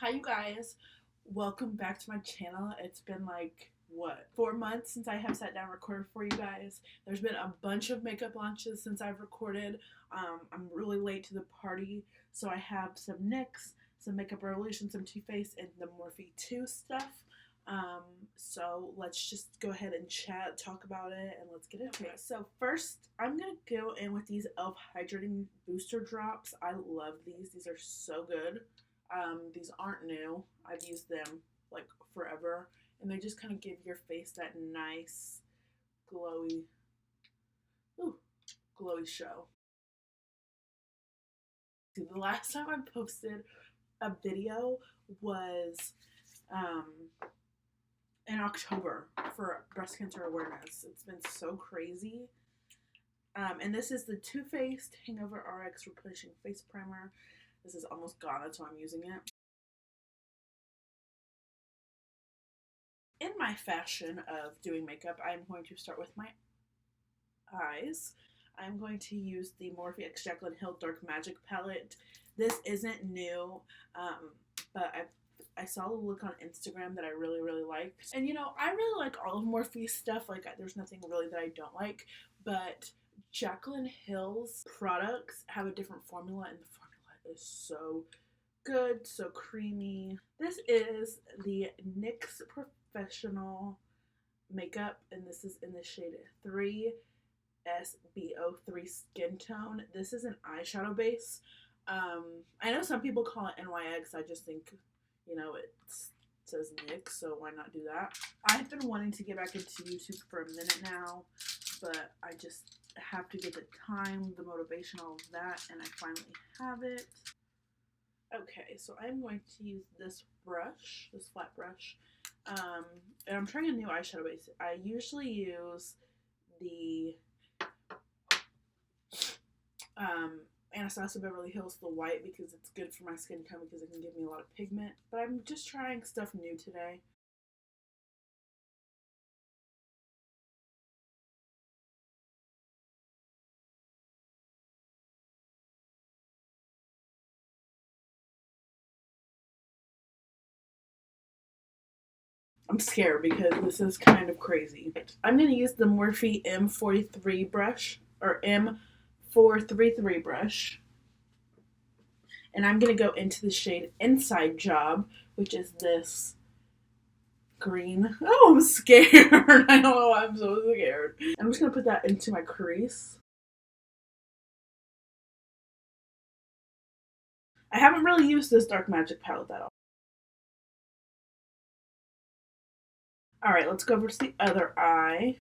Hi you guys, welcome back to my channel. It's been like, what, 4 months since I have sat down and recorded for you guys. There's been a bunch of makeup launches since I've recorded. I'm really late to the party, so I have some NYX, some Makeup Revolution, some Too Faced, and the Morphe 2 stuff. So let's just go ahead and chat, talk about it, and let's get into it. So first, I'm gonna go in with these e.l.f. Hydrating Booster Drops. I love these. These are so good. These aren't new. I've used them like forever, and they just kind of give your face that nice, glowy, glowy show. The last time I posted a video was in October for breast cancer awareness. It's been so crazy. And this is the Too Faced Hangover RX Replenishing Face Primer. This is almost gone, that's why I'm using it. In my fashion of doing makeup, I'm going to start with my eyes. I'm going to use the Morphe x Jaclyn Hill Dark Magic palette. This isn't new, but I saw a look on Instagram that I really liked. And you know, I really like all of Morphe's stuff. Like, there's nothing really that I don't like, but Jaclyn Hill's products have a different formula, and the formula is so good, so creamy. This is the NYX Professional Makeup, and this is in the shade 3SBO3 Skin Tone. This is an eyeshadow base. I know some people call it NYX. I just think, you know, it says NYX, so why not do that? I've been wanting to get back into YouTube for a minute now, but I just have to get the time, the motivation, all of that, and I finally have it. Okay, so I'm going to use this brush, this flat brush, and I'm trying a new eyeshadow base. I usually use the Anastasia Beverly Hills the white because it's good for my skin tone because it can give me a lot of pigment, but I'm just trying stuff new today. I'm scared because this is kind of crazy. I'm going to use the Morphe M43 brush, or M433 brush. And I'm going to go into the shade Inside Job, which is this green. Oh, I'm scared. I don't know why I'm so scared. I'm just going to put that into my crease. I haven't really used this Dark Magic palette that often. Alright, let's go over to the other eye.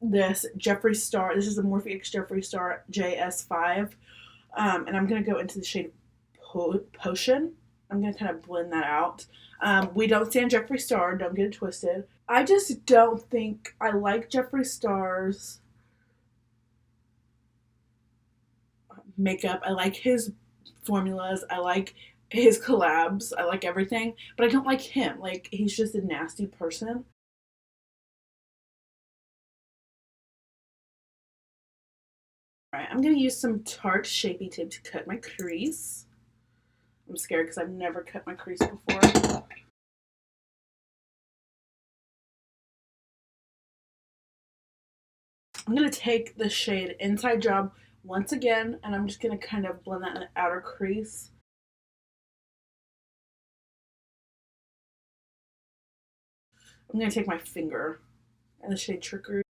This Jeffree Star, this is the Morphe x Jeffree Star JS5. And I'm going to go into the shade Potion. I'm going to kind of blend that out. We don't stand Jeffree Star, don't get it twisted. I just don't think I like Jeffree Star's makeup. I like his formulas. I like his collabs. I like everything. But I don't like him. Like, he's just a nasty person. Alright, I'm going to use some Tarte Shapy Tape to cut my crease. I'm scared because I've never cut my crease before. I'm going to take the shade Inside Job once again, and I'm just going to kind of blend that in the outer crease. I'm going to take my finger and the shade Trickery.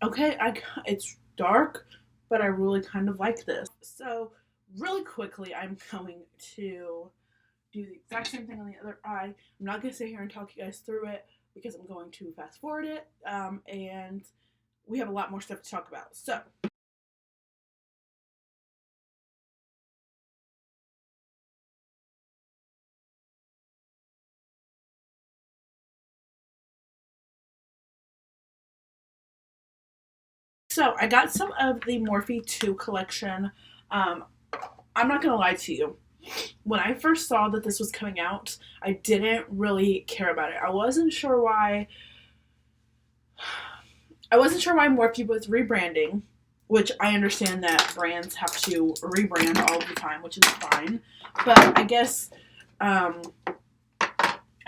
Okay, it's dark, but I really kind of like this. So really quickly, I'm going to do the exact same thing on the other eye. I'm not going to sit here and talk you guys through it because I'm going to fast forward it, and we have a lot more stuff to talk about. So I got some of the Morphe 2 collection. I'm not going to lie to you. When I first saw that this was coming out, I didn't really care about it. I wasn't sure why I wasn't sure why Morphe was rebranding, which I understand that brands have to rebrand all the time, which is fine. But I guess I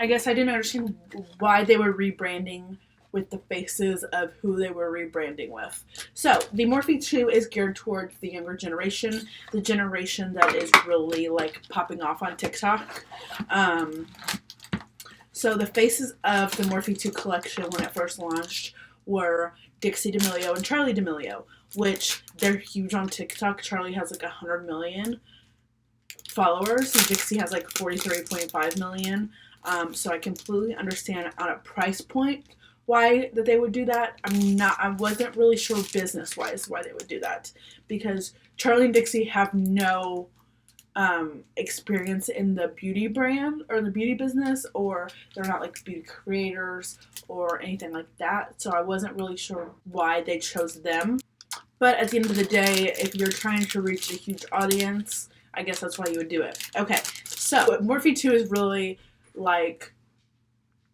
didn't understand why they were rebranding with the faces of who they were rebranding with. So the Morphe 2 is geared towards the younger generation, the generation that is really like popping off on TikTok. So the faces of the Morphe 2 collection when it first launched were Dixie D'Amelio and Charli D'Amelio, which they're huge on TikTok. Charli has like 100 million followers, and Dixie has like 43.5 million. So I completely understand on a price point why that they would do that. I wasn't really sure business wise why they would do that, because Charli and Dixie have no experience in the beauty brand or the beauty business, or they're not like beauty creators or anything like that. So I wasn't really sure why they chose them. But at the end of the day, if you're trying to reach a huge audience, I guess that's why you would do it. Okay, so Morphe 2 is really like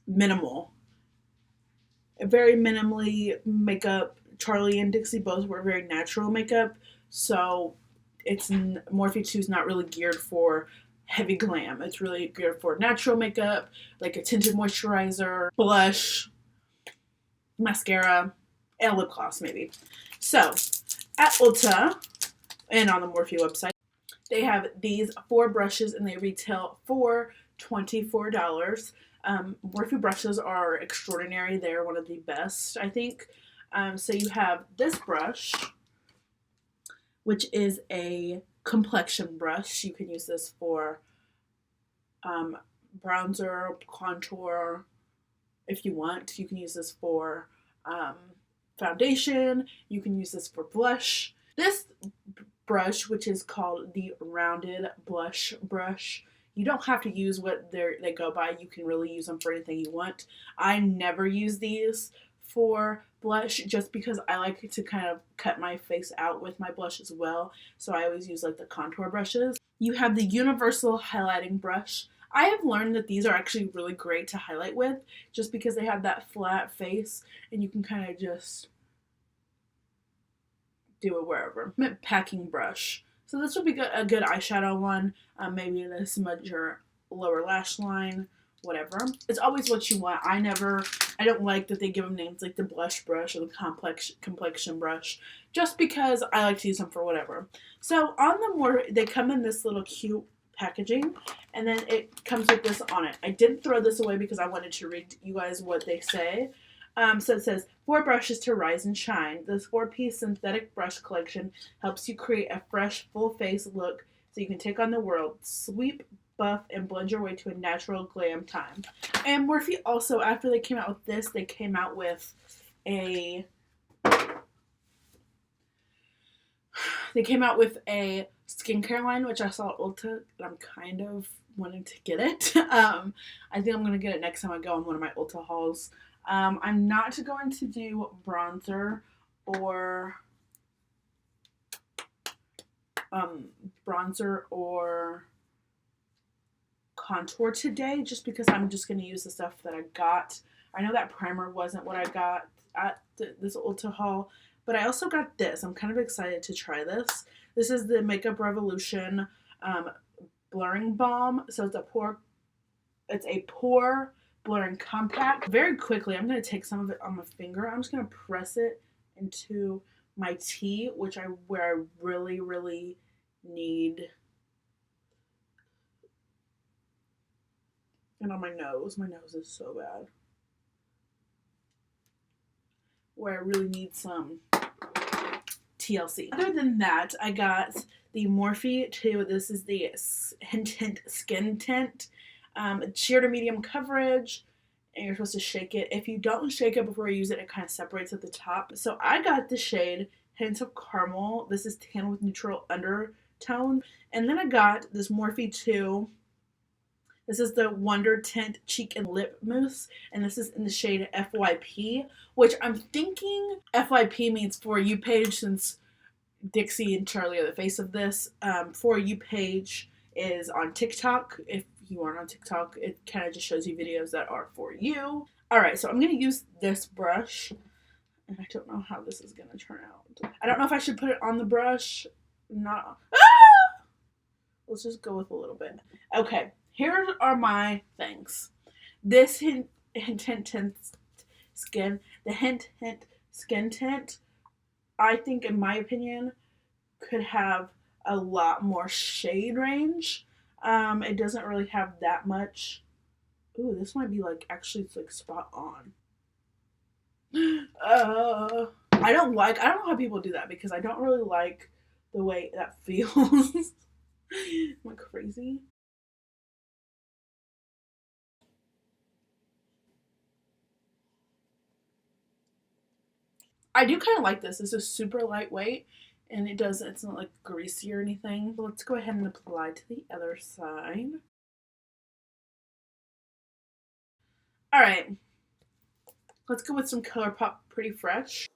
minimal. Very minimally makeup. Charli and Dixie both wear very natural makeup, so Morphe 2 is not really geared for heavy glam. It's really geared for natural makeup, like a tinted moisturizer, blush, mascara, and lip gloss maybe. So at Ulta and on the Morphe website, they have these 4 brushes and they retail for $24. Morphe brushes are extraordinary. They're one of the best, I think. So you have this brush, which is a complexion brush. You can use this for bronzer, contour, if you want. You can use this for foundation. You can use this for blush. This brush, which is called the rounded blush brush, you don't have to use what they go by. You can really use them for anything you want. I never use these for blush just because I like to kind of cut my face out with my blush as well. So I always use like the contour brushes. You have the universal highlighting brush. I have learned that these are actually really great to highlight with just because they have that flat face and you can kind of just do it wherever. Packing brush. So this would be a good eyeshadow one. Maybe to smudge your lower lash line, whatever. It's always what you want. I don't like that they give them names like the blush brush or the complexion brush, just because I like to use them for whatever. So on the they come in this little cute packaging, and then it comes with this on it. I didn't throw this away because I wanted to read you guys what they say. So it says, 4 brushes to rise and shine. This 4-piece synthetic brush collection helps you create a fresh, full-face look so you can take on the world. Sweep, buff, and blend your way to a natural glam time. And Morphe also, after they came out with this, they came out with a skincare line, which I saw at Ulta, and I'm kind of wanting to get it. I think I'm going to get it next time I go on one of my Ulta hauls. I'm not going to do bronzer or contour today, just because I'm just going to use the stuff that I got. I know that primer wasn't what I got at this Ulta haul, but I also got this. I'm kind of excited to try this. This is the Makeup Revolution blurring balm. So it's a pore blurring compact. Very quickly, I'm going to take some of it on my finger. I'm just going to press it into my T, where I really, really need. And on my nose. My nose is so bad. Where I really need some TLC. Other than that, I got the Morphe 2. This is the Tint Skin Tint. Sheer to medium coverage, and you're supposed to shake it. If you don't shake it before you use it, it kind of separates at the top. So I got the shade Hint of Caramel. This is tan with neutral undertone. And then I got this Morphe 2. This is the Wondertint Cheek and Lip Mousse, and this is in the shade FYP, which I'm thinking FYP means For You page, since Dixie and Charli are the face of this. For You page is on TikTok. If you aren't on TikTok, it kind of just shows you videos that are for you. Alright, so I'm going to use this brush. And I don't know how this is going to turn out. I don't know if I should put it on the brush. Not. Ah! Let's just go with a little bit. Okay, here are my things. This hint skin, the hint skin tint, I think, in my opinion, could have a lot more shade range. It doesn't really have that much. Ooh, this might be like, actually, it's like spot on. I don't know how people do that, because I don't really like the way that feels. Am I crazy? I do kind of like this. This is super lightweight, and it's not like greasy or anything. But let's go ahead and apply to the other side. Alright, let's go with some ColourPop Pretty Fresh.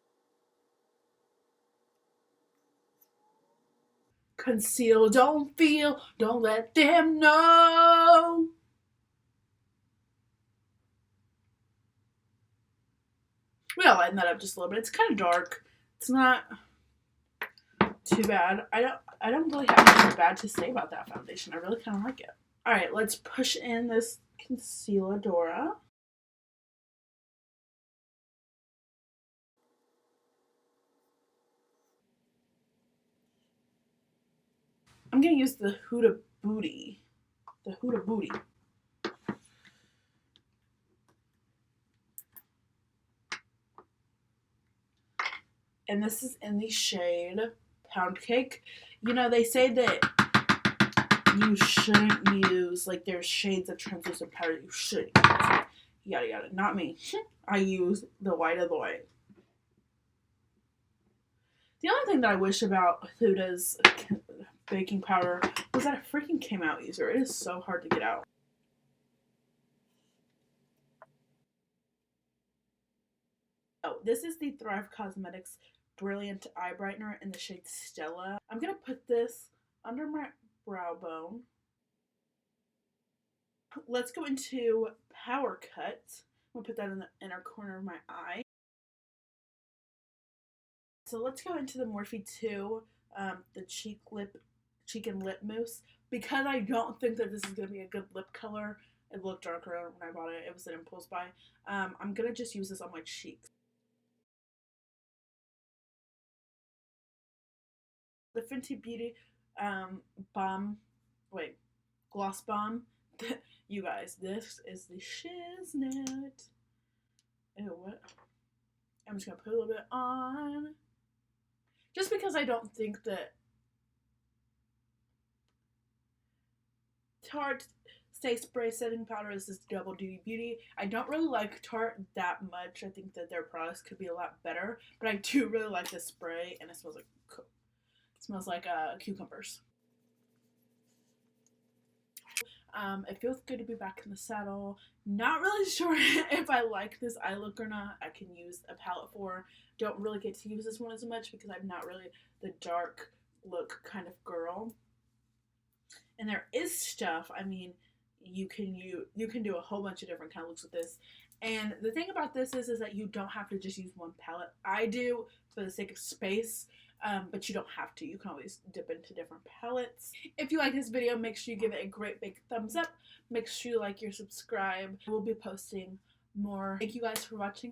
Conceal, don't feel, don't let them know. We gotta lighten that up just a little bit. It's kind of dark. It's not too bad. I don't really have anything bad to say about that foundation. I really kind of like it. All right, let's push in this concealadora. I'm gonna use the Huda Booty. The Huda Booty. And this is in the shade Pound Cake. You know, they say that you shouldn't use, like, there's shades of translucent powder you shouldn't use. Yada yada. Not me. I use the white of the white. The only thing that I wish about Huda's baking powder was that it freaking came out easier. It is so hard to get out. Oh, this is the Thrive Cosmetics Brilliant Eye Brightener in the shade Stella. I'm going to put this under my brow bone. Let's go into Power Cut. I'm going to put that in the inner corner of my eye. So let's go into the Morphe 2, the cheek and lip mousse. Because I don't think that this is going to be a good lip color. It looked darker when I bought it. It was an impulse buy. I'm going to just use this on my cheeks. The Fenty Beauty Gloss Bomb. You guys, this is the shiznit. Ew, what? I'm just going to put a little bit on. Just because I don't think that Tarte Stay Spray Setting Powder is this double duty beauty. I don't really like Tarte that much. I think that their products could be a lot better. But I do really like this spray, and it smells like cucumbers. It feels good to be back in the saddle. Not really sure if I like this eye look or not. I can use a palette for. Don't really get to use this one as much because I'm not really the dark look kind of girl. And there is stuff, I mean, you can do a whole bunch of different kind of looks with this. And the thing about this is that you don't have to just use one palette. I do for the sake of space. But you don't have to. You can always dip into different palettes. If you like this video, make sure you give it a great big thumbs up. Make sure you like your subscribe. We'll be posting more. Thank you guys for watching.